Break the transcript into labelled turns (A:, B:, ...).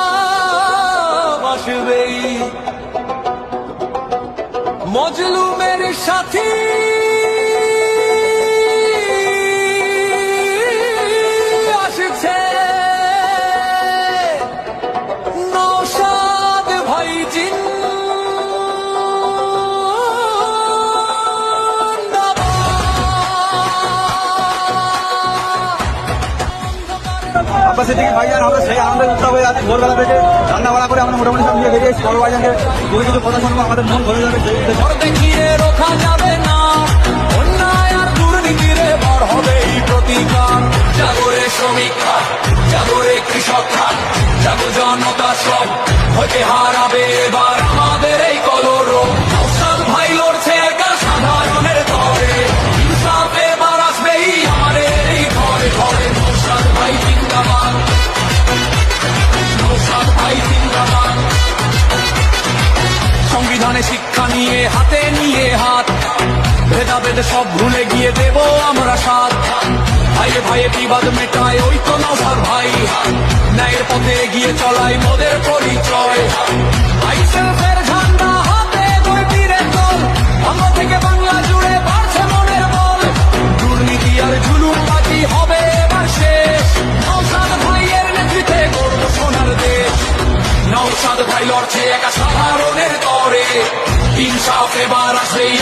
A: ইনসাফ আসবেই মজলুমের সাথী আসছে নওশাদ ভাই
B: আব্বাস সিদ্দিকী ভাইজান আমরা সেই আনন্দের উৎসবে আজ ভোরবেলা থেকে রান্না বাড়া করে আমরা মোটামুটি সব নিয়ে বেরিয়েছি বড় ভাইজানকে যদি কিছু কথা শুনবো আমাদের মন ভরে যাবে।
A: দেখিয়ে রোখা যাবে না অন্যায় আর দুর্নীতিরে বার হবে এই প্রতিকার। জাগরে শ্রমিক খাত, জাগরে কৃষক খাত, জাগো জনতা সব হতে হারাবে এবার আমাদের এই কলরব। নওশাদ ভাই লড়ছে একা সাধারণের তরে, ইনসাফ এবার আসবেই আমাদের এই ঘরে ঘরে। নওশাদ ভাই জিন্দাবাদ, নওশাদ ভাই জিন্দাবাদ। সংবিধানে শিক্ষা নিয়ে হাতে নিয়ে হাত, ভেদাভেদ সব ভুলে গিয়ে দেব আমরা সাথ। ভাইয়ে ভাইয়ে বিবাদ মেটায় ওই তো নওশাদ ভাই, ন্যায়ের পথে এগিয়ে চলাই মোদের পরিচয়। আইসেলফের ঝান্ডা হাতে দুই তীরের দল, অঙ্গ থেকে বাংলা জুড়ে বাড়ছে মনের বল। দুর্নীতি আর জুলুমবাজি হবে এবার শেষ, নওশাদ ভাইয়ের নেতৃত্বে গড়ব সোনার দেশ। নওশাদ ভাই লড়ছে একা সাধারণের তরে, ইনসাফ এবার আসবেই